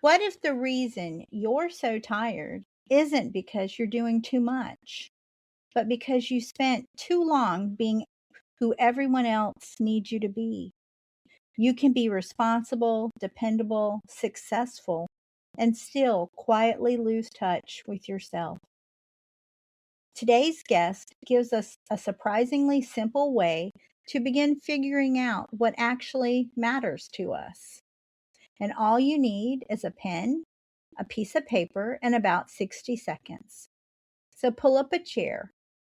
What if the reason you're so tired isn't because you're doing too much, but because you spent too long being who everyone else needs you to be? You can be responsible, dependable, successful, and still quietly lose touch with yourself. Today's guest gives us a surprisingly simple way to begin figuring out what actually matters to us. And all you need is a pen, a piece of paper, and about 60 seconds. So pull up a chair.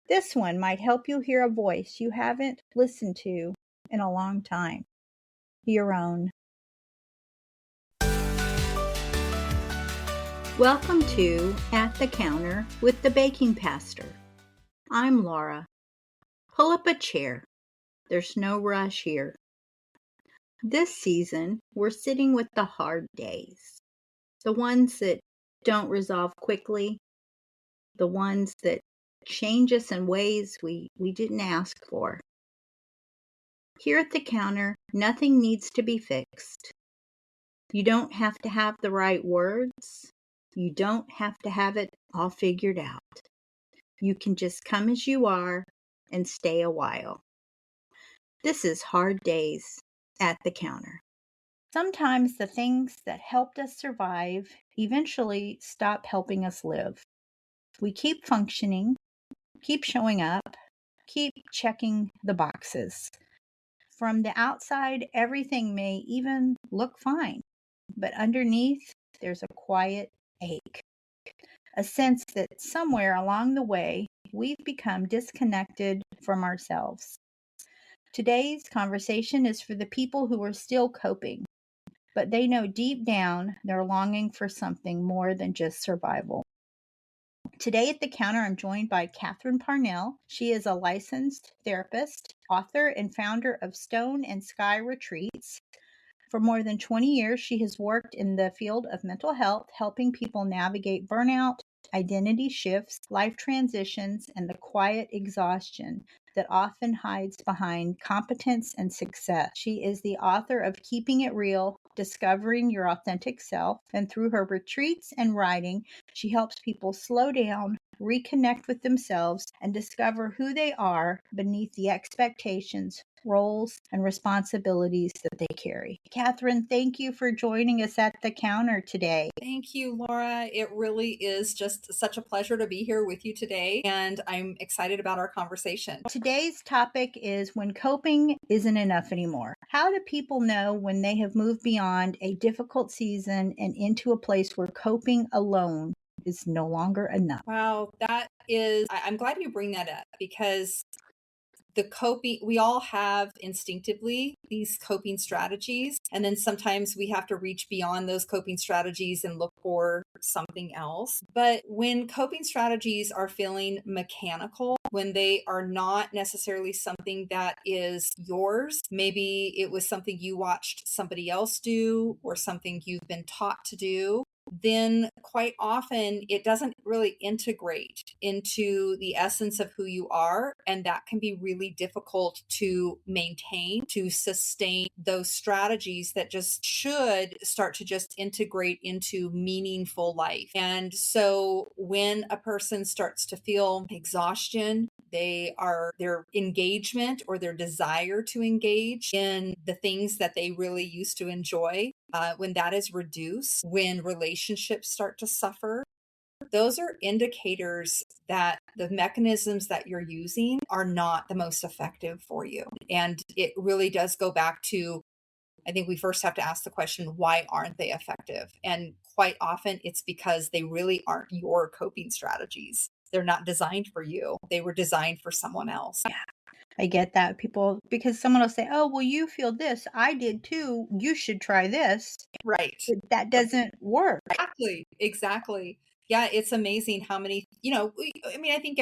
This one might help you hear a voice you haven't listened to in a long time. Your own. Welcome to At the Counter with the Baking Pastor. I'm Laura. Pull up a chair. There's no rush here. This season, we're sitting with the hard days. The ones that don't resolve quickly. The ones that change us in ways we didn't ask for. Here at the counter, nothing needs to be fixed. You don't have to have the right words. You don't have to have it all figured out. You can just come as you are and stay a while. This is Hard Days at the Counter. Sometimes the things that helped us survive eventually stop helping us live. We keep functioning, keep showing up, keep checking the boxes. From the outside, everything may even look fine, but underneath, there's a quiet ache, a sense that somewhere along the way, we've become disconnected from ourselves. Today's conversation is for the people who are still coping, but they know deep down they're longing for something more than just survival. Today at the counter, I'm joined by Kathrine Parnell. She is a licensed therapist, author, and founder of Stone and Sky Retreats. For more than 20 years, she has worked in the field of mental health, helping people navigate burnout, identity shifts, life transitions, and the quiet exhaustion that often hides behind competence and success. She is the author of Keeping It Real, Discovering Your Authentic Self, and through her retreats and writing, she helps people slow down, reconnect with themselves, and discover who they are beneath the expectations, roles, and responsibilities that they carry. Kathrine, thank you for joining us at the counter today. Thank you, Laura. It really is just such a pleasure to be here with you today, and I'm excited about our conversation. Today's topic is when coping isn't enough anymore. How do people know when they have moved beyond a difficult season and into a place where coping alone is no longer enough? Wow, I'm glad you bring that up because the coping, we all have instinctively these coping strategies. And then sometimes we have to reach beyond those coping strategies and look for something else. But when coping strategies are feeling mechanical, when they are not necessarily something that is yours, maybe it was something you watched somebody else do or something you've been taught to do, then quite often it doesn't really integrate into the essence of who you are. And that can be really difficult to maintain, to sustain those strategies that just should start to just integrate into meaningful life. And so when a person starts to feel exhaustion, their engagement or their desire to engage in the things that they really used to enjoy, when that is reduced, when relationships start to suffer, those are indicators that the mechanisms that you're using are not the most effective for you. And it really does go back to, I think we first have to ask the question, why aren't they effective? And quite often it's because they really aren't your coping strategies. They're not designed for you. They were designed for someone else. I get that because someone will say, oh, well, you feel this. I did too. You should try this. Right. But that doesn't work. Exactly. Yeah, it's amazing how many, I think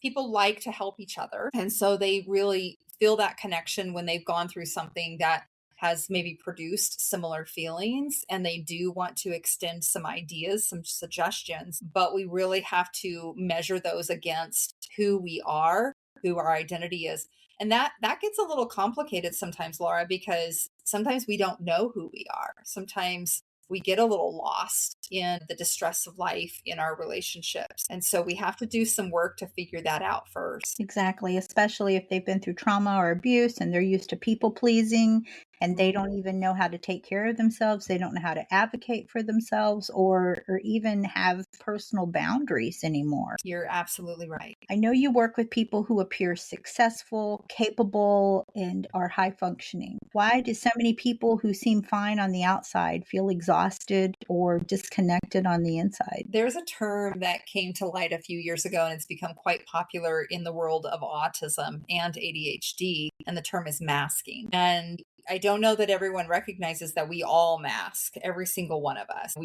people like to help each other. And so they really feel that connection when they've gone through something that has maybe produced similar feelings, and they do want to extend some ideas, some suggestions, but we really have to measure those against who we are, who our identity is. And that gets a little complicated sometimes, Laura, because sometimes we don't know who we are. Sometimes we get a little lost in the distress of life in our relationships. And so we have to do some work to figure that out first. Exactly, especially if they've been through trauma or abuse and they're used to people pleasing and they don't even know how to take care of themselves. They don't know how to advocate for themselves or even have personal boundaries anymore. You're absolutely right. I know you work with people who appear successful, capable, and are high functioning. Why do so many people who seem fine on the outside feel exhausted or disconnected on the inside? There's a term that came to light a few years ago, and it's become quite popular in the world of autism and ADHD, and the term is masking. And I don't know that everyone recognizes that we all mask, every single one of us.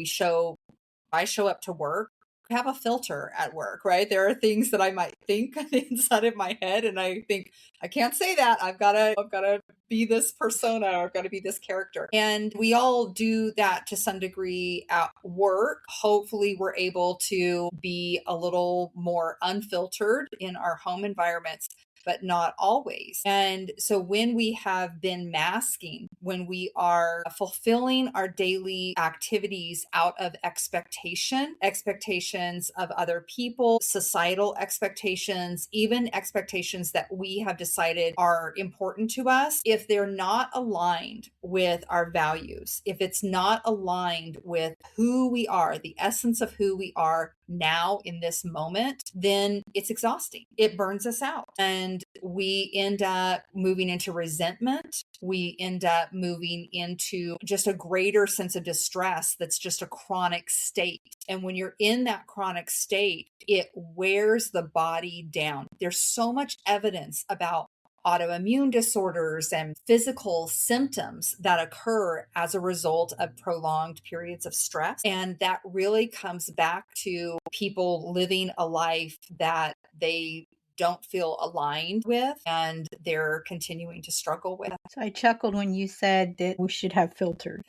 I show up to work, I have a filter at work, right? There are things that I might think inside of my head, and I think, I can't say that. I've gotta be this persona, or I've got to be this character. And we all do that to some degree at work. Hopefully we're able to be a little more unfiltered in our home environments, but not always. And so when we have been masking, when we are fulfilling our daily activities out of expectations of other people, societal expectations, even expectations that we have decided are important to us, if they're not aligned with our values, if it's not aligned with who we are, the essence of who we are now in this moment, then it's exhausting. It burns us out. And we end up moving into resentment. We end up moving into just a greater sense of distress that's just a chronic state. And when you're in that chronic state, it wears the body down. There's so much evidence about autoimmune disorders and physical symptoms that occur as a result of prolonged periods of stress. And that really comes back to people living a life that they don't feel aligned with and they're continuing to struggle with. So I chuckled when you said that we should have filters.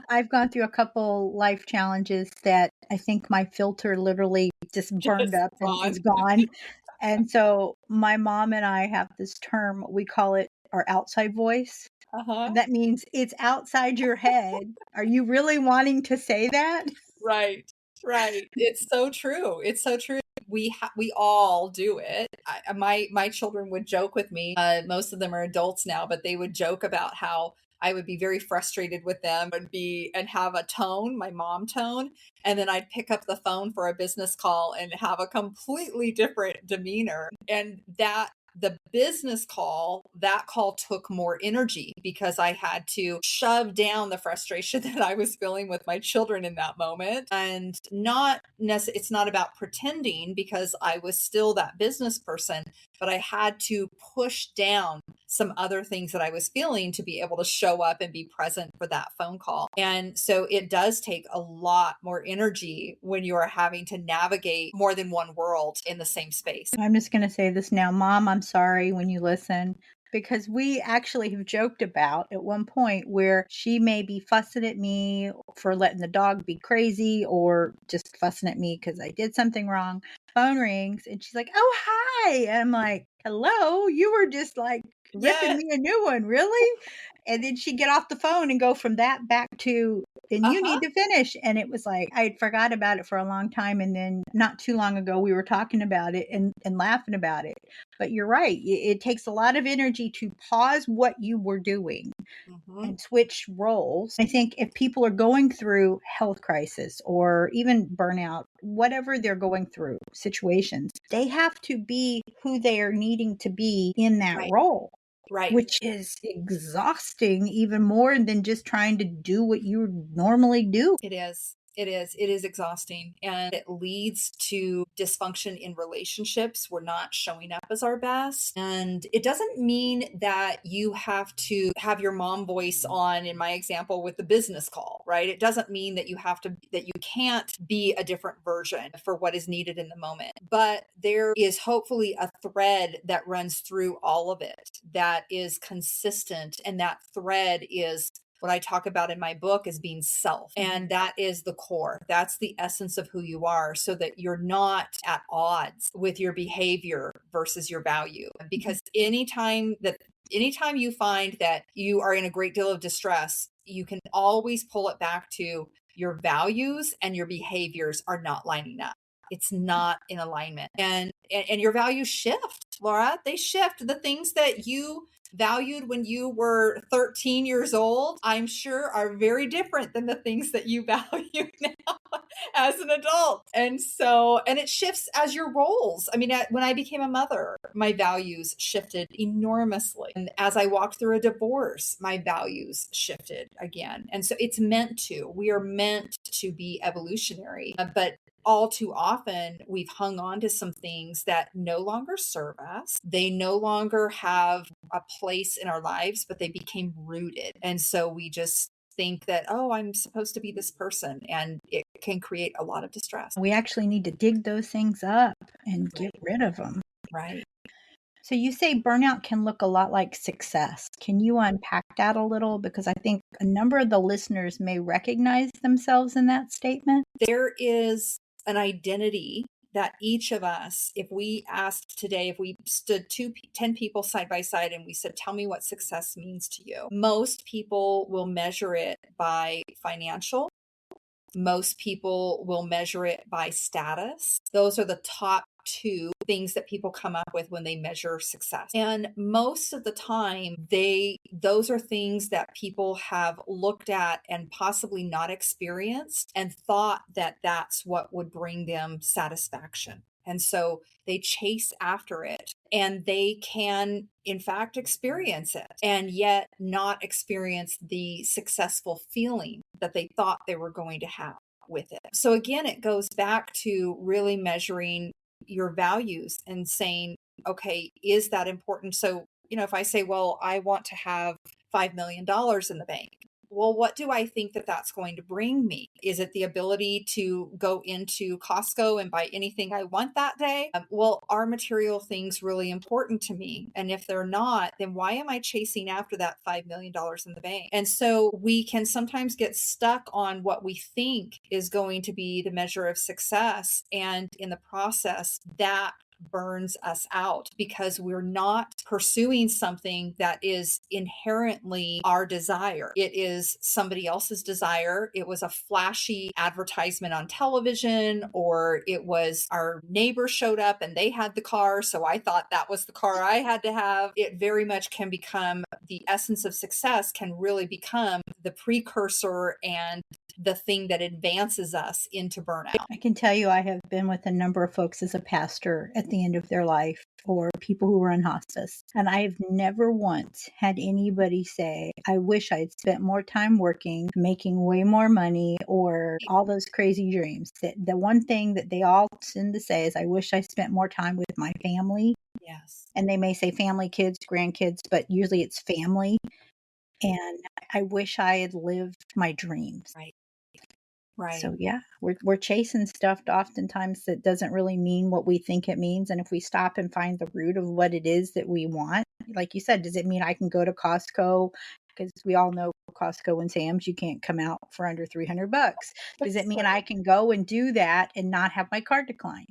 I've gone through a couple life challenges that I think my filter literally just burned Just up and gone. is gone. And so my mom and I have this term, we call it our outside voice. Uh-huh. And that means it's outside your head. Are you really wanting to say that? Right. Right. It's so true. It's so true. We all do it. My children would joke with me. Most of them are adults now, but they would joke about how I would be very frustrated with them and have a tone, my mom tone, and then I'd pick up the phone for a business call and have a completely different demeanor. And the business call, that call took more energy because I had to shove down the frustration that I was feeling with my children in that moment. And it's not about pretending because I was still that business person, but I had to push down some other things that I was feeling to be able to show up and be present for that phone call. And so it does take a lot more energy when you are having to navigate more than one world in the same space. I'm just going to say this now. Mom, I'm sorry when you listen, because we actually have joked about at one point where she may be fussing at me for letting the dog be crazy or just fussing at me because I did something wrong. Phone rings and she's like, "Oh, hi." And I'm like, "Hello, you were just like ripping Yeah. me a new one, really?" And then she'd get off the phone and go from that back to, "And you Uh-huh. need to finish." And it was like, I had forgot about it for a long time. And then not too long ago, we were talking about it and laughing about it. But you're right. It takes a lot of energy to pause what you were doing Mhm. and switch roles. I think if people are going through health crisis or even burnout, whatever they're going through situations, they have to be who they are needing to be in that Right. role, Right. which is exhausting even more than just trying to do what you normally do. It is. It is. It is exhausting and it leads to dysfunction in relationships. We're not showing up as our best. And it doesn't mean that you have to have your mom voice on, in my example, with the business call, right? It doesn't mean that that you can't be a different version for what is needed in the moment. But there is hopefully a thread that runs through all of it that is consistent. And that thread is what I talk about in my book as being self. And that is the core. That's the essence of who you are so that you're not at odds with your behavior versus your value. Because anytime you find that you are in a great deal of distress, you can always pull it back to your values and your behaviors are not lining up. It's not in alignment. And your values shift, Laura. They shift. The things that you valued when you were 13 years old, I'm sure are very different than the things that you value now as an adult. And it shifts as your roles. I mean, when I became a mother, my values shifted enormously. And as I walked through a divorce, my values shifted again. And so it's meant to, we are meant to be evolutionary, but all too often we've hung on to some things that no longer serve us. They no longer have a place in our lives, but they became rooted. And so we just think that, oh, I'm supposed to be this person. And it can create a lot of distress. We actually need to dig those things up and get rid of them. Right. So you say burnout can look a lot like success. Can you unpack that a little? Because I think a number of the listeners may recognize themselves in that statement. There is an identity that each of us, if we asked today, if we stood 10 people side by side and we said, tell me what success means to you, most people will measure it by financial. Most people will measure it by status. Those are the top two things that people come up with when they measure success. And most of the time, those are things that people have looked at and possibly not experienced and thought that that's what would bring them satisfaction. And so they chase after it and they can, in fact, experience it and yet not experience the successful feeling that they thought they were going to have with it. So again, it goes back to really measuring your values and saying, okay, is that important? So, if I say, well, I want to have $5 million in the bank. Well, what do I think that that's going to bring me? Is it the ability to go into Costco and buy anything I want that day? Well, are material things really important to me? And if they're not, then why am I chasing after that $5 million in the bank? And so we can sometimes get stuck on what we think is going to be the measure of success. And in the process, that burns us out because we're not pursuing something that is inherently our desire. It is somebody else's desire. It was a flashy advertisement on television, or it was our neighbor showed up and they had the car, so I thought that was the car I had to have. It very much can become the essence of success, can really become the precursor and the thing that advances us into burnout. I can tell you I have been with a number of folks as a pastor at the end of their life, or people who were in hospice. And I've never once had anybody say, I wish I'd spent more time working, making way more money, or all those crazy dreams. The one thing that they all tend to say is, I wish I spent more time with my family. Yes. And they may say family, kids, grandkids, but usually it's family. And I wish I had lived my dreams. Right. Right. So yeah, we're chasing stuff oftentimes that doesn't really mean what we think it means. And if we stop and find the root of what it is that we want, like you said, does it mean I can go to Costco? Because we all know Costco and Sam's, you can't come out for under $300. Does it mean I can go and do that and not have my card decline?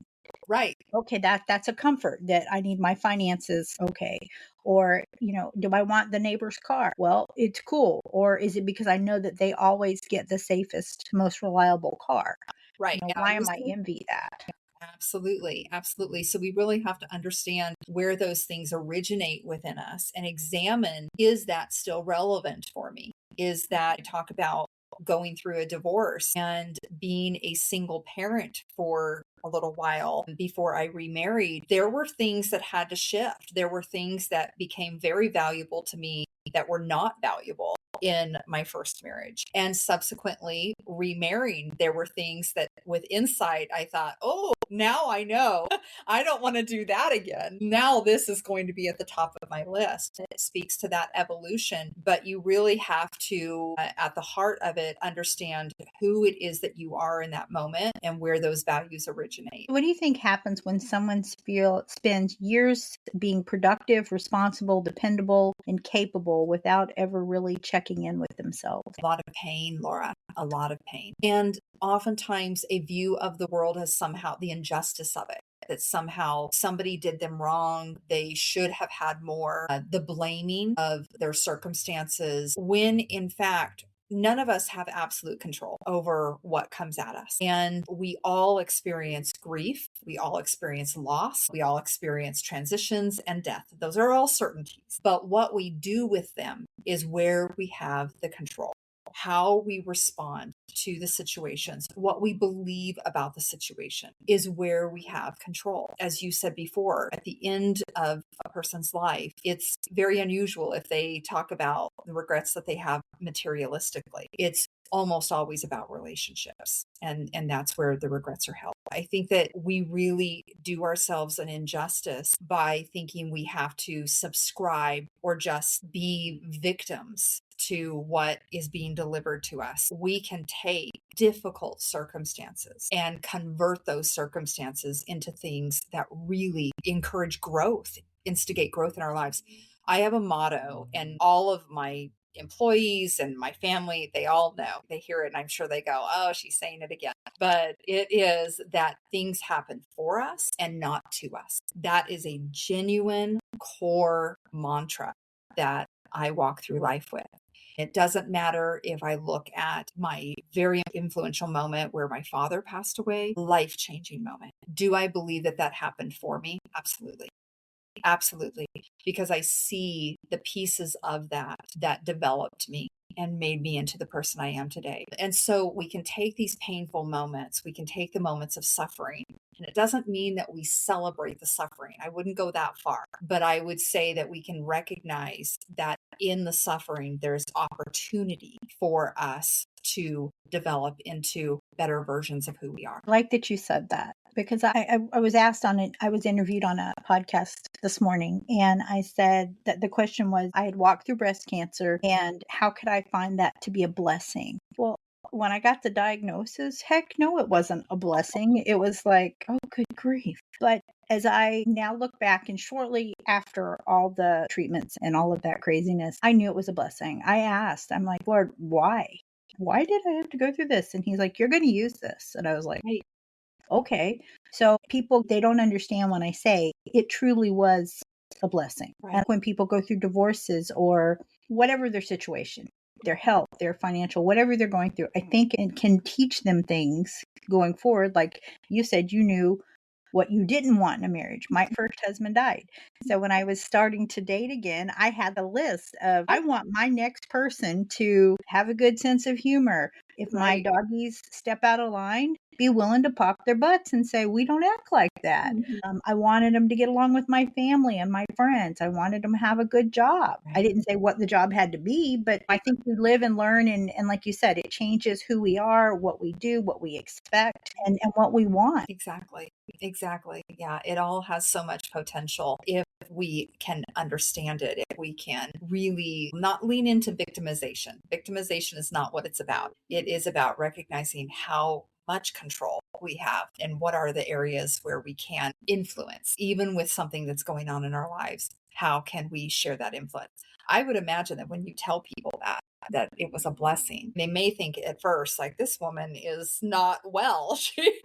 Right. Okay, that's a comfort that I need my finances okay. Or, do I want the neighbor's car? Well, it's cool. Or is it because I know that they always get the safest, most reliable car? Right. Why am I envy that? Absolutely. Absolutely. So we really have to understand where those things originate within us and examine, is that still relevant for me? Is that, talk about going through a divorce and being a single parent for a little while before I remarried, there were things that had to shift. There were things that became very valuable to me that were not valuable in my first marriage. And subsequently remarrying, there were things that with insight, I thought, oh, now I know I don't want to do that again. Now this is going to be at the top of my list. It speaks to that evolution, but you really have to, at the heart of it, understand who it is that you are in that moment and where those values originate. What do you think happens when someone spends years being productive, responsible, dependable, and capable without ever really checking in with themselves? A lot of pain, Laura, a lot of pain. And oftentimes a view of the world as somehow the injustice of it, that somehow somebody did them wrong. They should have had more, the blaming of their circumstances, when in fact, none of us have absolute control over what comes at us. And we all experience grief. We all experience loss. We all experience transitions and death. Those are all certainties. But what we do with them is where we have the control. How we respond to the situations, what we believe about the situation is where we have control. As you said before, at the end of a person's life, it's very unusual if they talk about the regrets that they have materialistically. It's almost always about relationships, and that's where the regrets are held. I think that we really do ourselves an injustice by thinking we have to subscribe or just be victims to what is being delivered to us. We can take difficult circumstances and convert those circumstances into things that really encourage growth, instigate growth in our lives. I have a motto, and all of my employees and my family, they all know. They hear it and I'm sure they go, "Oh, she's saying it again." But it is that things happen for us and not to us. That is a genuine core mantra that I walk through life with. It doesn't matter if I look at my very influential moment where my father passed away, life-changing moment. Do I believe that that happened for me? Absolutely. Absolutely. Because I see the pieces of that developed me and made me into the person I am today. And so we can take these painful moments, we can take the moments of suffering. And it doesn't mean that we celebrate the suffering. I wouldn't go that far, but I would say that we can recognize that in the suffering, there's opportunity for us to develop into better versions of who we are. I like that you said that because I was asked on it. I was interviewed on a podcast this morning, and I said that the question was, I had walked through breast cancer, and how could I find that to be a blessing? Well, when I got the diagnosis, heck no, it wasn't a blessing. It was like, oh, good grief. But as I now look back, and shortly after all the treatments and all of that craziness, I knew it was a blessing. I asked, I'm like, Lord, why? Why did I have to go through this? And he's like, you're going to use this. And I was like, Right. okay. So people, they don't understand when I say it truly was a blessing. Right. And when people go through divorces or whatever their situation, their health, their financial, whatever they're going through, I think it can teach them things going forward. Like you said, you knew what you didn't want in a marriage. My first husband died. So when I was starting to date again, I had a list of, I want my next person to have a good sense of humor. If my Right. doggies step out of line, be willing to pop their butts and say, we don't act like that. Mhm. I wanted them to get along with my family and my friends. I wanted them to have a good job. I Right. didn't say what the job had to be, but I think we live and learn. And like you said, it changes who we are, what we do, what we expect, and what we want. Exactly. Exactly. Yeah. It all has so much potential if we can understand it, if we can really not lean into victimization. Victimization is not what it's about. It is about recognizing how much control we have and what are the areas where we can influence, even with something that's going on in our lives. How can we share that influence? I would imagine that when you tell people that it was a blessing. They may think at first, like, this woman is not well.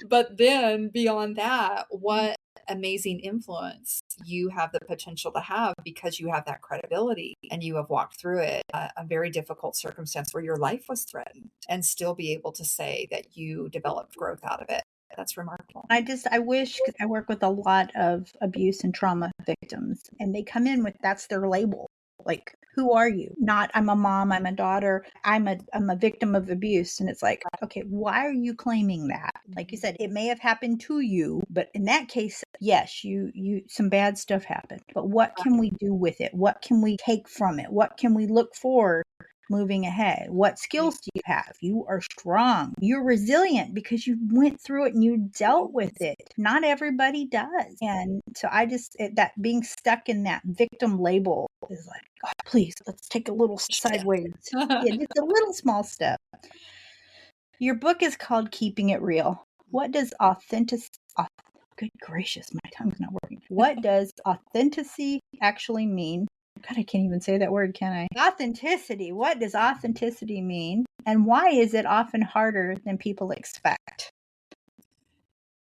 But then beyond that, what amazing influence you have the potential to have because you have that credibility and you have walked through it, a very difficult circumstance where your life was threatened, and still be able to say that you developed growth out of it. That's remarkable. I wish, 'cause I work with a lot of abuse and trauma victims, and they come in with that's their label. Like, who are you? Not, I'm a mom, I'm a daughter, I'm a victim of abuse. And it's like, okay, why are you claiming that? Like you said, it may have happened to you, but in that case, yes, you some bad stuff happened. But what can we do with it? What can we take from it? What can we look for moving ahead? What skills do you have? You are strong. You're resilient because you went through it and you dealt with it. Not everybody does. And so that being stuck in that victim label is like, oh, please, let's take a little sideways. Yeah, just a little small step. Your book is called Keeping It Real. What does good gracious, my tongue's not working. What does authenticity actually mean? God, I can't even say that word, can I? Authenticity. What does authenticity mean? And why is it often harder than people expect?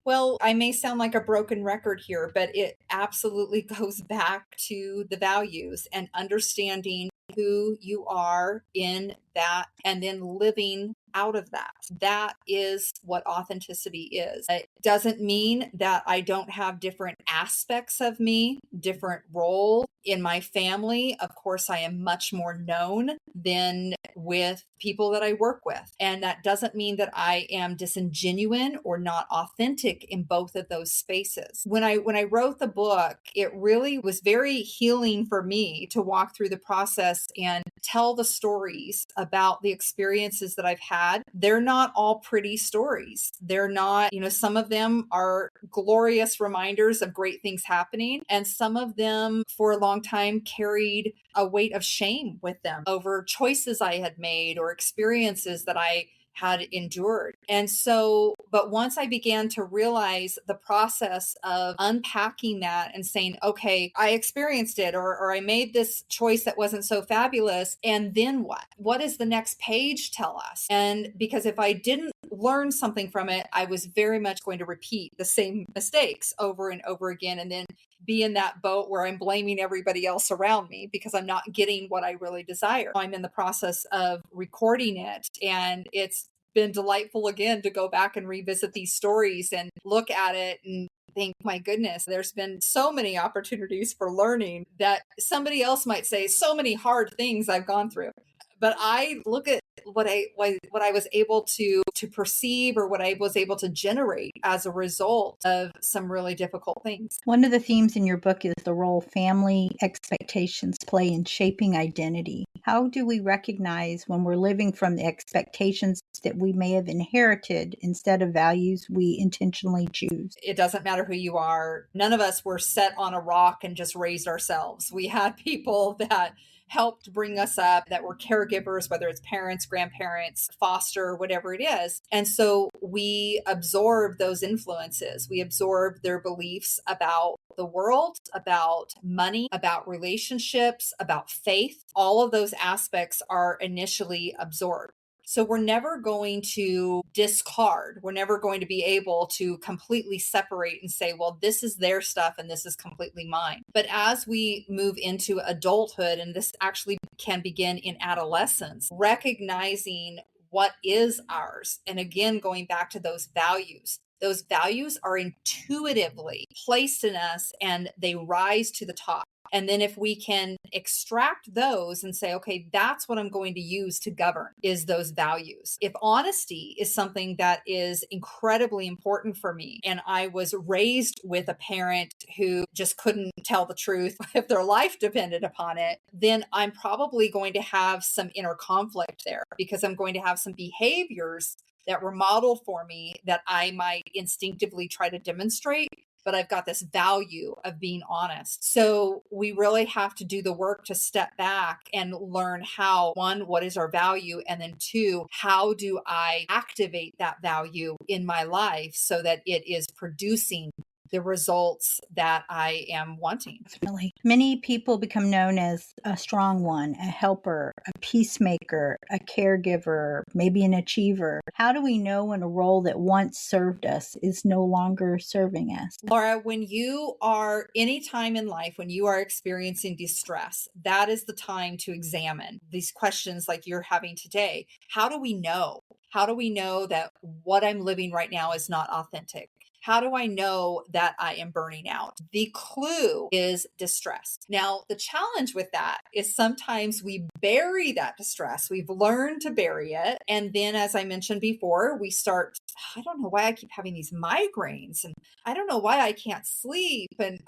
Well, I may sound like a broken record here, but it absolutely goes back to the values and understanding who you are in that and then living out of that. That is what authenticity is. It doesn't mean that I don't have different aspects of me, different roles in my family. Of course, I am much more known than with people that I work with. And that doesn't mean that I am disingenuous or not authentic in both of those spaces. When I wrote the book, it really was very healing for me to walk through the process and tell the stories about the experiences that I've had. They're not all pretty stories. They're not, some of them are glorious reminders of great things happening. And some of them for a long time carried a weight of shame with them over choices I had made or experiences that I had endured. And so, but once I began to realize the process of unpacking that and saying, okay, I experienced it, or I made this choice that wasn't so fabulous. And then what? What does the next page tell us? And because if I didn't learn something from it, I was very much going to repeat the same mistakes over and over again. And then be in that boat where I'm blaming everybody else around me because I'm not getting what I really desire. I'm in the process of recording it, and it's been delightful again to go back and revisit these stories and look at it and think, my goodness, there's been so many opportunities for learning that somebody else might say, so many hard things I've gone through. But I look at what I was able to perceive, or what I was able to generate as a result of some really difficult things. One of the themes in your book is the role family expectations play in shaping identity. How do we recognize when we're living from the expectations that we may have inherited instead of values we intentionally choose? It doesn't matter who you are. None of us were set on a rock and just raised ourselves. We had people that helped bring us up, that were caregivers, whether it's parents, grandparents, foster, whatever it is. And so we absorb those influences. We absorb their beliefs about the world, about money, about relationships, about faith. All of those aspects are initially absorbed. So we're never going to discard. We're never going to be able to completely separate and say, well, this is their stuff and this is completely mine. But as we move into adulthood, and this actually can begin in adolescence, recognizing what is ours. And again, going back to those values. Those values are intuitively placed in us and they rise to the top. And then if we can extract those and say, okay, that's what I'm going to use to govern, is those values. If honesty is something that is incredibly important for me, and I was raised with a parent who just couldn't tell the truth if their life depended upon it, then I'm probably going to have some inner conflict there, because I'm going to have some behaviors that were modeled for me that I might instinctively try to demonstrate, but I've got this value of being honest. So we really have to do the work to step back and learn how, one, what is our value? And then two, how do I activate that value in my life so that it is producing the results that I am wanting? Really. Many people become known as a strong one, a helper, a peacemaker, a caregiver, maybe an achiever. How do we know when a role that once served us is no longer serving us? Laura, when you are any time in life, when you are experiencing distress, that is the time to examine these questions like you're having today. How do we know? How do we know that what I'm living right now is not authentic? How do I know that I am burning out? The clue is distress. Now, the challenge with that is sometimes we bury that distress. We've learned to bury it. And then, as I mentioned before, we start, I don't know why I keep having these migraines, and I don't know why I can't sleep. And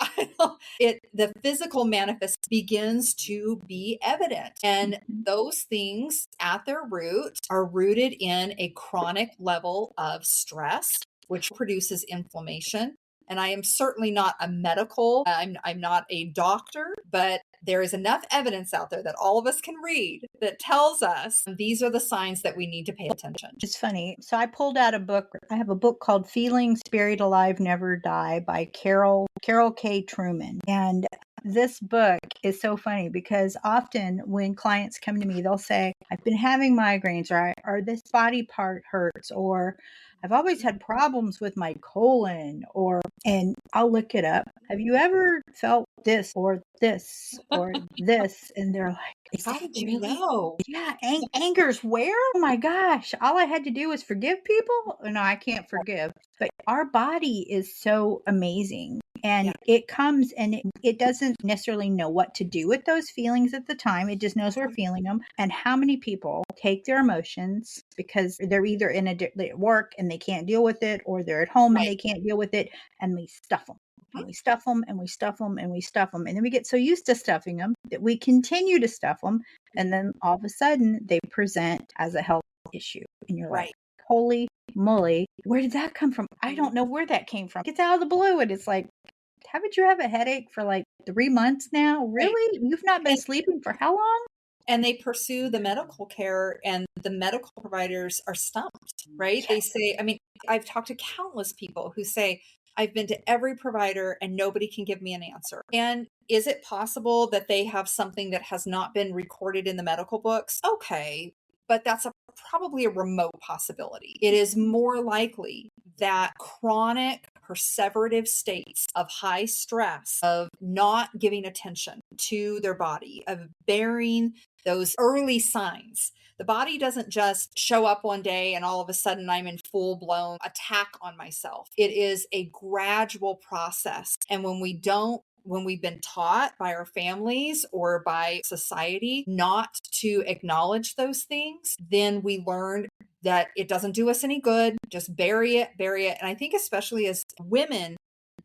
the physical manifest begins to be evident. And those things at their root are rooted in a chronic level of stress, which produces inflammation. And I am certainly not a I'm not a doctor, but there is enough evidence out there that all of us can read that tells us these are the signs that we need to pay attention. It's funny. So I pulled out a book. I have a book called Feelings Buried Alive Never Die by Carol K. Truman. And this book is so funny because often when clients come to me, they'll say, I've been having migraines, or this body part hurts, or I've always had problems with my colon, and I'll look it up. Have you ever felt this or this or this? And they're like, is How that did you really? know? Yeah, anger's where? Oh my gosh. All I had to do was forgive people? No, I can't forgive. But our body is so amazing. Yeah. And it comes and it doesn't necessarily know what to do with those feelings at the time. It just knows we're feeling them. And how many people take their emotions because they're either they're at work and they can't deal with it, or they're at home and Right. they can't deal with it, and we stuff them. Mhm. And we stuff them and we stuff them and we stuff them. And then we get so used to stuffing them that we continue to stuff them. And then all of a sudden they present as a health issue. And you're like, Right. holy moly, where did that come from? I don't know where that came from. It gets out of the blue. And it's like, haven't you have a headache for like 3 months now? Right. Really? You've not been And sleeping for how long? and they pursue the medical care, and the medical providers are stumped, right? Yeah. They say, I mean, I've talked to countless people who say, I've been to every provider and nobody can give me an answer. And is it possible that they have something that has not been recorded in the medical books? Okay, but that's probably a remote possibility. It is more likely that chronic perseverative states of high stress, of not giving attention to their body, of bearing those early signs. The body doesn't just show up one day and all of a sudden I'm in full blown attack on myself. It is a gradual process. And when we've been taught by our families or by society not to acknowledge those things, then we learn that it doesn't do us any good. Just bury it, bury it. And I think, especially as women,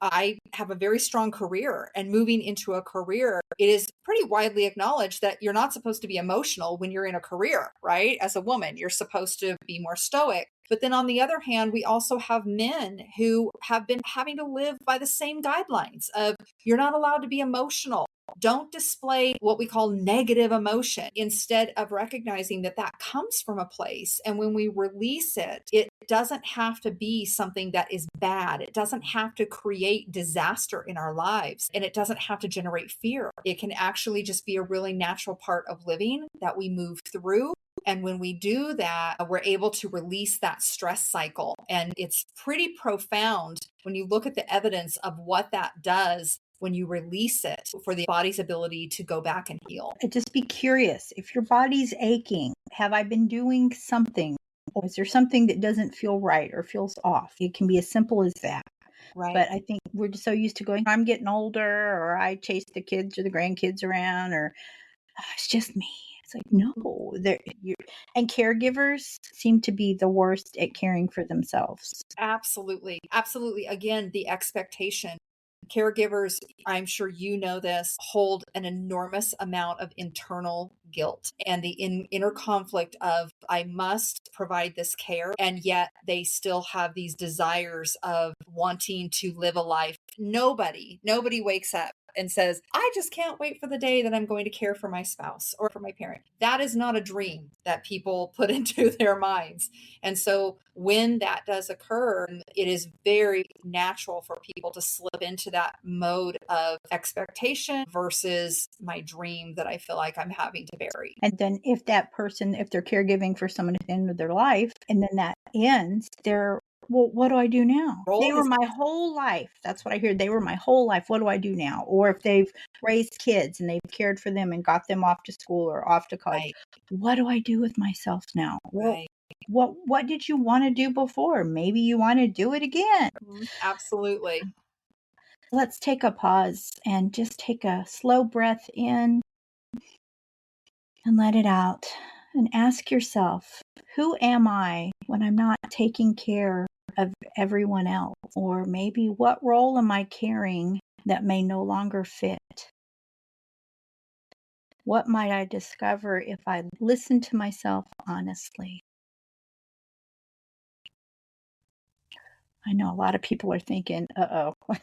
I have a very strong career, and moving into a career, it is pretty widely acknowledged that you're not supposed to be emotional when you're in a career, right? As a woman, you're supposed to be more stoic. But then on the other hand, we also have men who have been having to live by the same guidelines of you're not allowed to be emotional. Don't display what we call negative emotion, instead of recognizing that that comes from a place. And when we release it, it doesn't have to be something that is bad. It doesn't have to create disaster in our lives, and it doesn't have to generate fear. It can actually just be a really natural part of living that we move through. And when we do that, we're able to release that stress cycle. And it's pretty profound when you look at the evidence of what that does when you release it, for the body's ability to go back and heal. Just be curious. If your body's aching, have I been doing something? Or is there something that doesn't feel right or feels off? It can be as simple as that. Right. But I think we're just so used to going, I'm getting older, or I chase the kids or the grandkids around, or it's just me. It's like, no, and caregivers seem to be the worst at caring for themselves. Absolutely. Absolutely. Again, the expectation. Caregivers, I'm sure you know this, hold an enormous amount of internal guilt, and the inner conflict of, I must provide this care. And yet they still have these desires of wanting to live a life. Nobody wakes up and says, I just can't wait for the day that I'm going to care for my spouse or for my parent. That is not a dream that people put into their minds. And so when that does occur, it is very natural for people to slip into that mode of expectation versus my dream that I feel like I'm having to bury. And then if that person, if they're caregiving for someone at the end of their life, and then that ends, they're, well, what do I do now? They Role were is my whole life. That's what I hear. They were my whole life. What do I do now? Or if they've raised kids and they've cared for them and got them off to school or off to college, right, what do I do with myself now? Well, right. what did you want to do before? Maybe you want to do it again. Absolutely. Let's take a pause and just take a slow breath in and let it out. And ask yourself, who am I when I'm not taking care of everyone else? Or maybe what role am I carrying that may no longer fit? What might I discover if I listen to myself honestly? I know a lot of people are thinking, uh oh.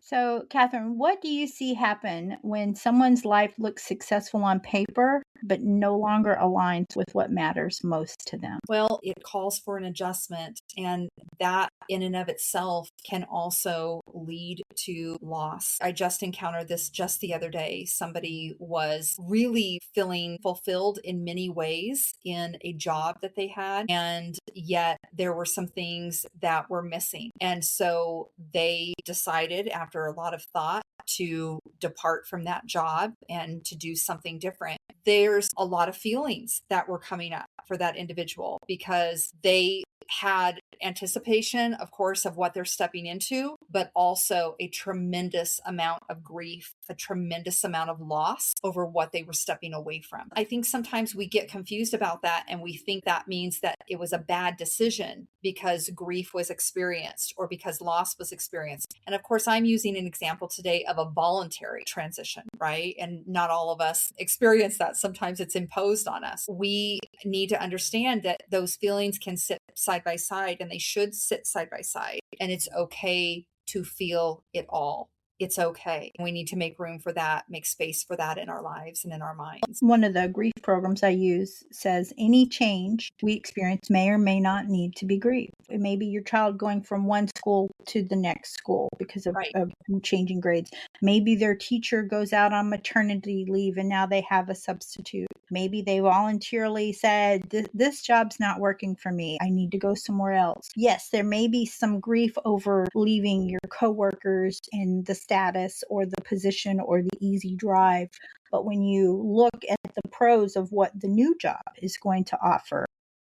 So, Katherine, what do you see happen when someone's life looks successful on paper, but no longer aligns with what matters most to them. Well, it calls for an adjustment, and that in and of itself can also lead to loss. I just encountered this just the other day. Somebody was really feeling fulfilled in many ways in a job that they had, and yet there were some things that were missing. And so they decided, after a lot of thought, to depart from that job and to do something different. There's a lot of feelings that were coming up for that individual because they had anticipation, of course, of what they're stepping into, but also a tremendous amount of grief, a tremendous amount of loss over what they were stepping away from. I think sometimes we get confused about that and we think that means that it was a bad decision because grief was experienced or because loss was experienced. And of course, I'm using an example today of a voluntary transition, right? And not all of us experience that. Sometimes it's imposed on us. We need to understand that those feelings can sit side by side and they should sit side by side. And it's okay to feel it all. It's okay. We need to make room for that, make space for that in our lives and in our minds. One of the grief programs I use says any change we experience may or may not need to be grieved. It may be your child going from one school to the next school because of, Right. of changing grades. Maybe their teacher goes out on maternity leave and now they have a substitute. Maybe they voluntarily said, this job's not working for me. I need to go somewhere else. Yes, there may be some grief over leaving your coworkers and the status or the position or the easy drive. But when you look at the pros of what the new job is going to offer,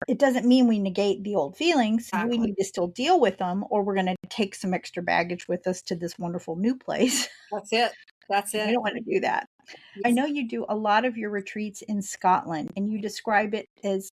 it doesn't mean we negate the old feelings. Exactly. We need to still deal with them, or we're going to take some extra baggage with us to this wonderful new place. That's it. That's We it. don't want to do that. I Yes. know you do a lot of your retreats in Scotland, and you describe it as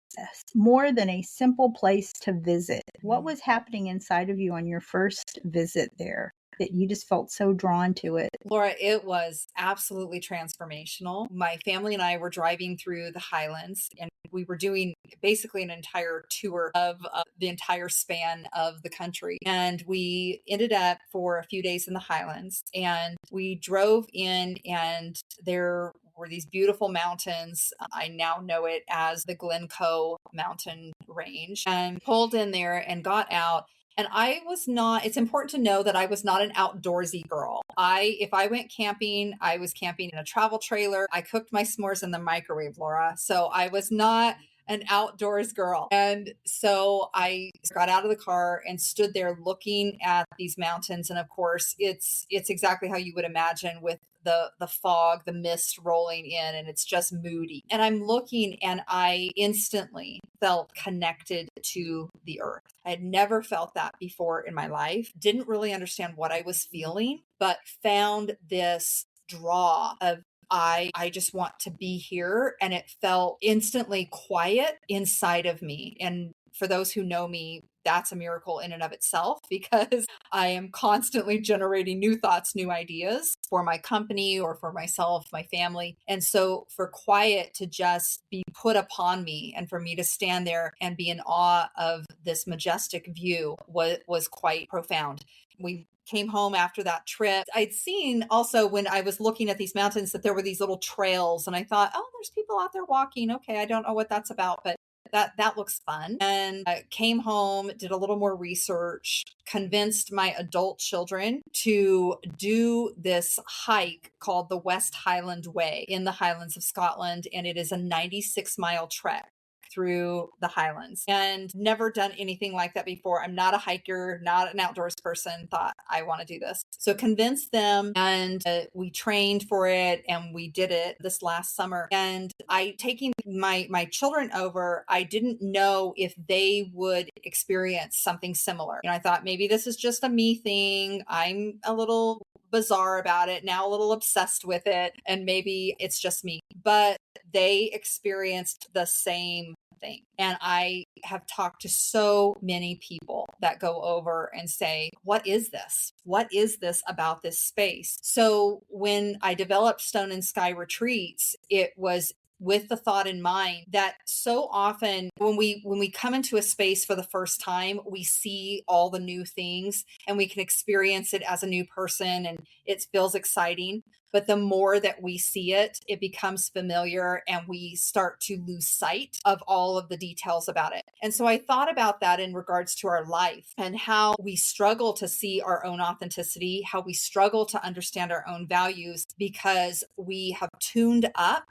more than a simple place to visit. What was happening inside of you on your first visit there that you just felt so drawn to it? Laura, it was absolutely transformational. My family and I were driving through the Highlands and we were doing basically an entire tour of the entire span of the country. And we ended up for a few days in the Highlands and we drove in, and there were these beautiful mountains. I now know it as the Glencoe mountain range, and pulled in there and got out. And I was not, it's important to know that I was not an outdoorsy girl. If I went camping, I was camping in a travel trailer. I cooked my s'mores in the microwave, Laura. So I was not an outdoors girl. And so I got out of the car and stood there looking at these mountains. And of course, it's exactly how you would imagine, with the fog, the mist rolling in, and it's just moody. And I'm looking and I instantly felt connected to the earth. I had never felt that before in my life. Didn't really understand what I was feeling, but found this draw of I just want to be here. And it felt instantly quiet inside of me. And for those who know me, that's a miracle in and of itself, because I am constantly generating new thoughts, new ideas for my company or for myself, my family. And so for quiet to just be put upon me and for me to stand there and be in awe of this majestic view was quite profound. We came home after that trip. I'd seen also, when I was looking at these mountains, that there were these little trails, and I thought, oh, there's people out there walking. Okay, I don't know what that's about, but that looks fun. And I came home, did a little more research, convinced my adult children to do this hike called the West Highland Way in the Highlands of Scotland. And it is a 96-mile trek through the Highlands, and never done anything like that before. I'm not a hiker, not an outdoors person. Thought, I want to do this. So convinced them, and we trained for it, and we did it this last summer. And I taking my children over, I didn't know if they would experience something similar. I thought maybe this is just a me thing. I'm a little bizarre about it now, a little obsessed with it, and maybe it's just me. But they experienced the same thing. And I have talked to so many people that go over and say, what is this? What is this about this space? So when I developed Stone and Sky Retreats, it was with the thought in mind that so often when we come into a space for the first time, we see all the new things and we can experience it as a new person and it feels exciting. But the more that we see it, it becomes familiar and we start to lose sight of all of the details about it. And so I thought about that in regards to our life and how we struggle to see our own authenticity, how we struggle to understand our own values because we have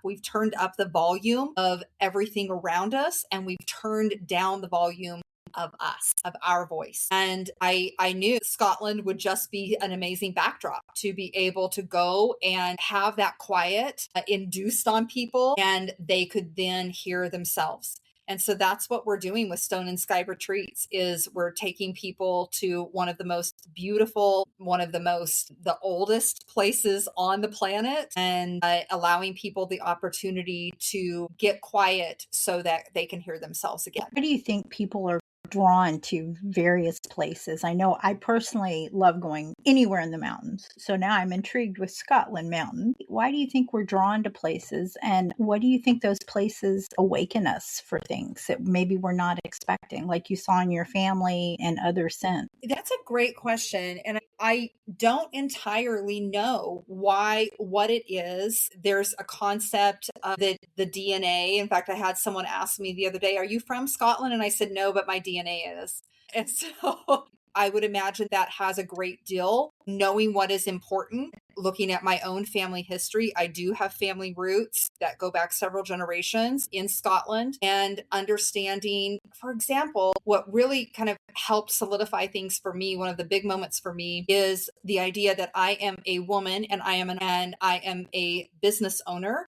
we've turned up the volume of everything around us, and we've turned down the volume of us, of our voice. And I knew Scotland would just be an amazing backdrop to be able to go and have that quiet induced on people, and they could then hear themselves. And so that's what we're doing with Stone and Sky Retreats is we're taking people to one of the most beautiful, the oldest places on the planet, and allowing people the opportunity to get quiet so that they can hear themselves again. Why do you think people are drawn to various places? I know I personally love going anywhere in the mountains. So now I'm intrigued with Scotland Mountain. Why do you think we're drawn to places? And what do you think those places awaken us for things that maybe we're not expecting, like you saw in your family and other sense? That's a great question. And I don't entirely know what it is. There's a concept of the DNA. In fact, I had someone ask me the other day, "Are you from Scotland?" And I said, "No, but my DNA is." And so I would imagine that has a great deal, knowing what is important. Looking at my own family history, I do have family roots that go back several generations in Scotland, and understanding, for example, what really kind of helped solidify things for me, one of the big moments for me is the idea that I am a woman and I am a business owner,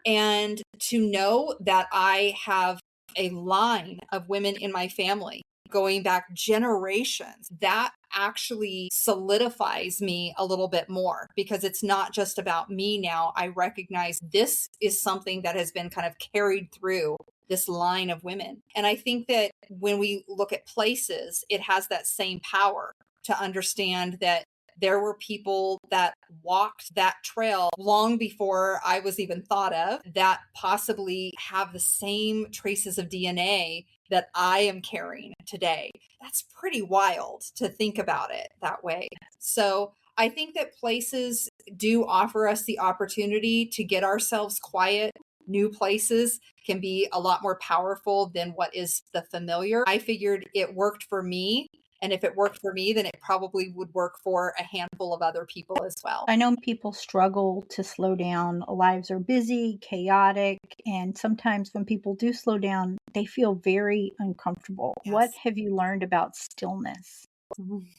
and to know that I have a line of women in my family going back generations, that actually solidifies me a little bit more because it's not just about me now. I recognize this is something that has been kind of carried through this line of women. And I think that when we look at places, it has that same power to understand that there were people that walked that trail long before I was even thought of that possibly have the same traces of DNA that I am carrying today. That's pretty wild to think about it that way. So I think that places do offer us the opportunity to get ourselves quiet. New places can be a lot more powerful than what is the familiar. I figured it worked for me. And if it worked for me, then it probably would work for a handful of other people as well. I know people struggle to slow down. Lives are busy, chaotic, and sometimes when people do slow down, they feel very uncomfortable. What Yes. have you learned about stillness?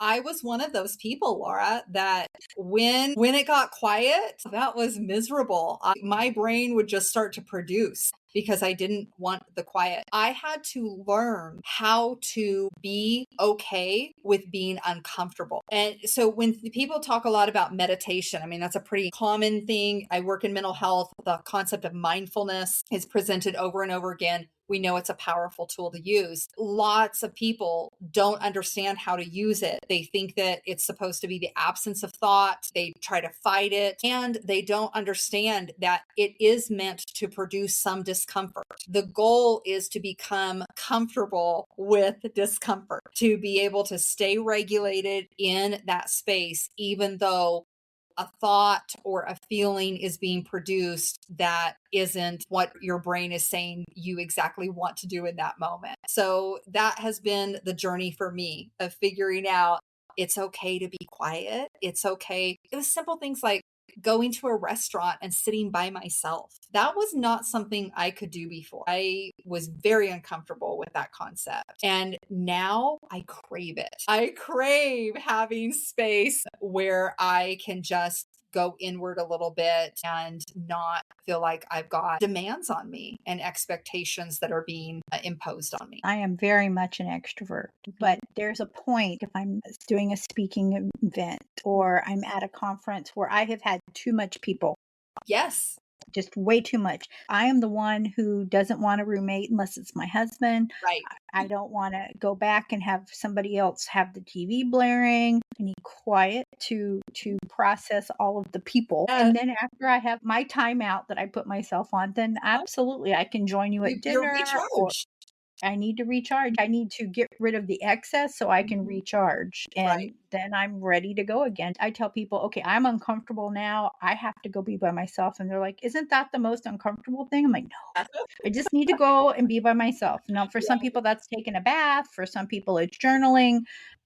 I was one of those people, Laura, that when it got quiet, that was miserable. My brain would just start to produce because I didn't want the quiet. I had to learn how to be okay with being uncomfortable. And so when people talk a lot about meditation, I mean, that's a pretty common thing. I work in mental health. The concept of mindfulness is presented over and over again. We know it's a powerful tool to use. Lots of people don't understand how to use it. They think that it's supposed to be the absence of thought. They try to fight it, and they don't understand that it is meant to produce some discomfort. The goal is to become comfortable with discomfort, to be able to stay regulated in that space, even though a thought or a feeling is being produced that isn't what your brain is saying you exactly want to do in that moment. So that has been the journey for me of figuring out it's okay to be quiet. It's okay. It was simple things like going to a restaurant and sitting by myself. That was not something I could do before. I was very uncomfortable with that concept. And now I crave it. I crave having space where I can just go inward a little bit and not feel like I've got demands on me and expectations that are being imposed on me. I am very much an extrovert, but there's a point if I'm doing a speaking event or I'm at a conference where I have had too much people, Yes, just way too much. I am the one who doesn't want a roommate unless it's my husband. right. I don't want to go back and have somebody else have the TV blaring. I need quiet to process all of the people. Uh, And then after I have my timeout that I put myself on, then absolutely I can join you at you're dinner or recharged. I need to recharge. I need to get rid of the excess so I can Mhm. recharge. Right. And then I'm ready to go again. I tell people, okay, I'm uncomfortable now. I have to go be by myself. And they're like, isn't that the most uncomfortable thing? I'm like, no, I just need to go and be by myself. Now, for some Right. people, that's taking a bath. For some people, it's journaling.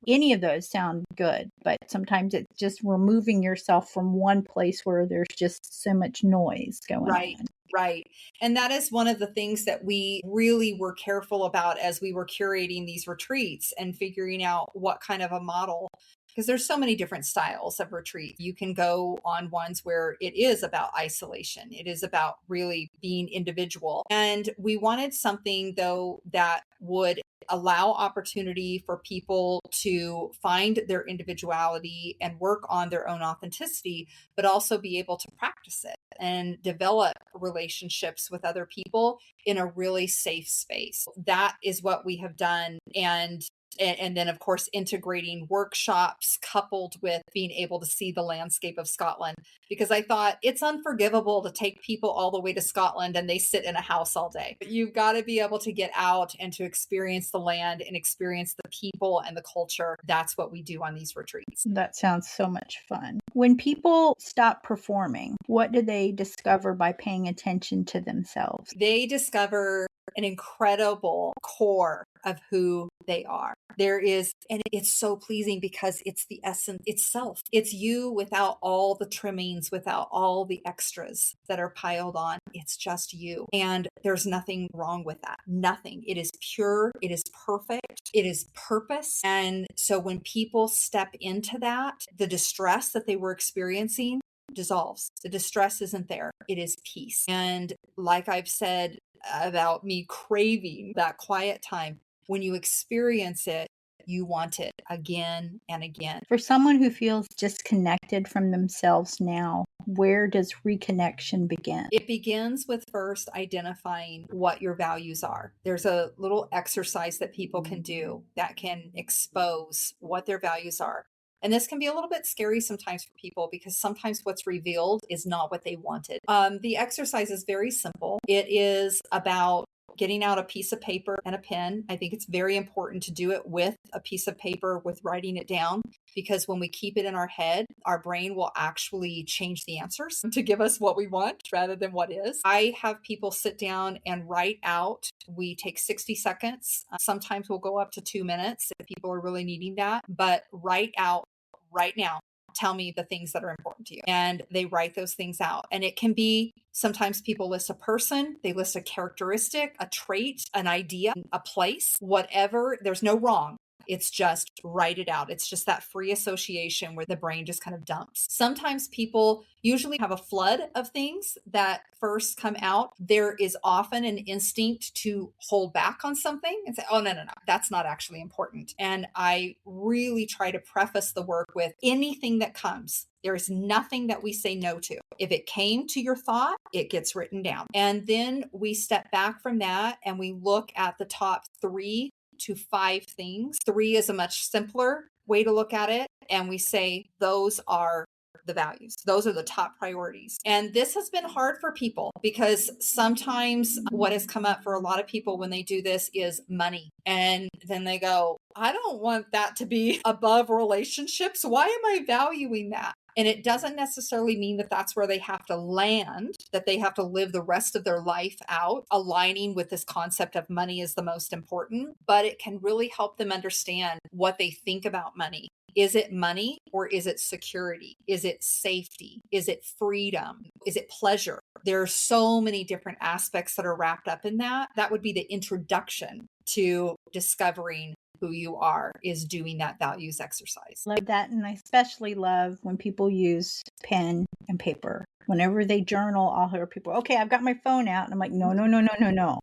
Any of those sound good, but sometimes it's just removing yourself from one place where there's just so much noise going Right, on. right. And that is one of the things that we really were careful about as we were curating these retreats and figuring out what kind of a model, because there's so many different styles of retreat. You can go on ones where it is about isolation. It is about really being individual. And we wanted something though that would allow opportunity for people to find their individuality and work on their own authenticity, but also be able to practice it and develop relationships with other people in a really safe space. That is what we have done. And then of course integrating workshops coupled with being able to see the landscape of Scotland, because I thought it's unforgivable to take people all the way to Scotland and they sit in a house all day. You've got to be able to get out and to experience the land and experience the people and the culture. That's what we do on these retreats. That sounds so much fun. When people stop performing, what do they discover by paying attention to themselves? They discover an incredible core of who they are. There is, and it's so pleasing because it's the essence itself. It's you without all the trimmings, without all the extras that are piled on. It's just you. And there's nothing wrong with that. Nothing. It is pure. It is perfect. It is purpose. And so when people step into that, the distress that they were experiencing dissolves. The distress isn't there. It is peace. And like I've said about me craving that quiet time, when you experience it, you want it again and again. For someone who feels disconnected from themselves now, where does reconnection begin? It begins with first identifying what your values are. There's a little exercise that people can do that can expose what their values are. And this can be a little bit scary sometimes for people because sometimes what's revealed is not what they wanted. The exercise is very simple. It is about getting out a piece of paper and a pen. I think it's very important to do it with a piece of paper with writing it down, because when we keep it in our head, our brain will actually change the answers to give us what we want rather than what is. I have people sit down and write out. We take 60 seconds. Sometimes we'll go up to 2 minutes if people are really needing that, but write out right now. Tell me the things that are important to you. And they write those things out. And it can be, sometimes people list a person, they list a characteristic, a trait, an idea, a place, whatever. There's no wrong. It's just write it out. It's just that free association where the brain just kind of dumps. Sometimes people usually have a flood of things that first come out. There is often an instinct to hold back on something and say, oh, no, that's not actually important. And I really try to preface the work with anything that comes. There is nothing that we say no to. If it came to your thought, it gets written down. And then we step back from that and we look at the top 3 to 5 things. 3 is a much simpler way to look at it. And we say those are the values. Those are the top priorities. And this has been hard for people because sometimes what has come up for a lot of people when they do this is money. And then they go, I don't want that to be above relationships. Why am I valuing that? And it doesn't necessarily mean that that's where they have to land, that they have to live the rest of their life out, aligning with this concept of money is the most important, but it can really help them understand what they think about money. Is it money or is it security? Is it safety? Is it freedom? Is it pleasure? There are so many different aspects that are wrapped up in that. That would be the introduction to discovering who you are, is doing that values exercise. Love that. And I especially love when people use pen and paper. Whenever they journal, I'll hear people, okay, I've got my phone out. And I'm like, no, no, no, no, no, no.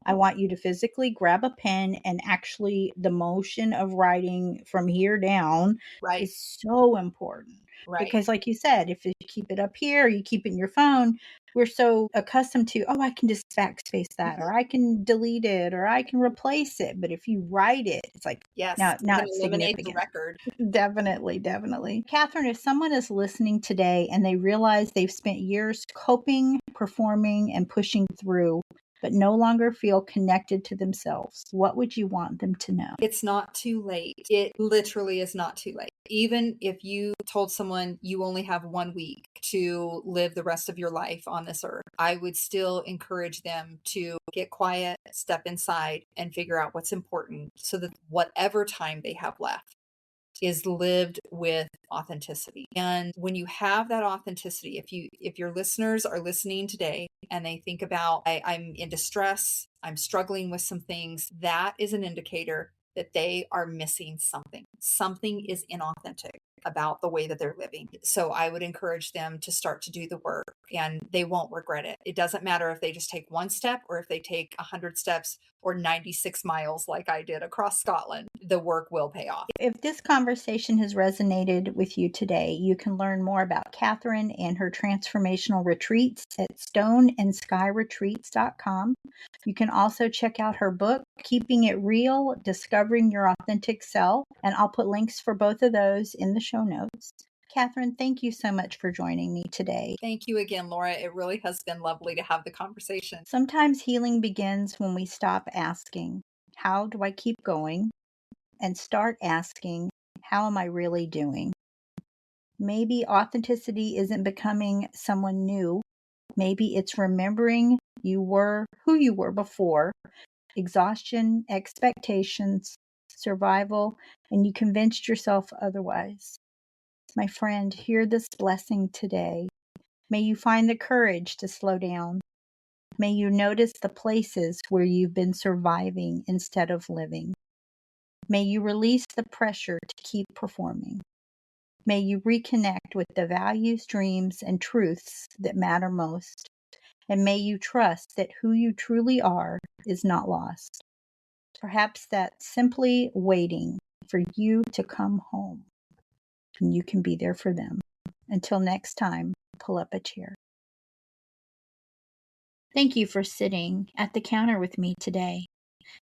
I want you to physically grab a pen, and actually the motion of writing from here down Right, is so important. right. Because like you said, if you keep it up here, you keep it in your phone, we're so accustomed to, oh, I can just backspace that, or I can delete it, or I can replace it. But if you write it, it's like, Yes, now you can it's eliminate the significant. record. Definitely, definitely. Kathrine, if someone is listening today and they realize they've spent years coping, performing, and pushing through, but no longer feel connected to themselves, what would you want them to know? It's not too late. It literally is not too late. Even if you told someone you only have 1 week to live the rest of your life on this earth, I would still encourage them to get quiet, step inside, and figure out what's important so that whatever time they have left is lived with authenticity. And when you have that authenticity, if your listeners are listening today and they think about I'm in distress, I'm struggling with some things, that is an indicator that they are missing something. Something is inauthentic about the way that they're living. So I would encourage them to start to do the work, and they won't regret it. It doesn't matter if they just take one step or if they take 100 steps or 96 miles like I did across Scotland. The work will pay off. If this conversation has resonated with you today, you can learn more about Kathrine and her transformational retreats at stoneandskyretreats.com. You can also check out her book, Keeping It Real, Discovering Your Authentic Self, and I'll put links for both of those in the show notes. Kathrine, thank you so much for joining me today. Thank you again, Laura. It really has been lovely to have the conversation. Sometimes healing begins when we stop asking, how do I keep going? And start asking, how am I really doing? Maybe authenticity isn't becoming someone new. Maybe it's remembering you were who you were before, exhaustion, expectations, survival, and you convinced yourself otherwise. My friend, hear this blessing today. May you find the courage to slow down. May you notice the places where you've been surviving instead of living. May you release the pressure to keep performing. May you reconnect with the values, dreams, and truths that matter most. And may you trust that who you truly are is not lost. Perhaps that's simply waiting for you to come home, and you can be there for them. Until next time, pull up a chair. Thank you for sitting at the counter with me today.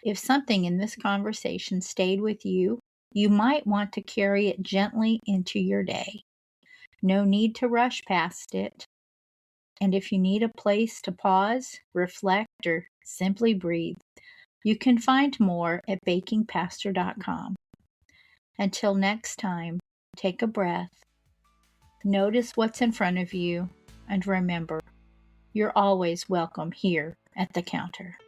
If something in this conversation stayed with you, you might want to carry it gently into your day. No need to rush past it. And if you need a place to pause, reflect, or simply breathe, you can find more at bakingpastor.com. Until next time, take a breath, notice what's in front of you, and remember, you're always welcome here at the counter.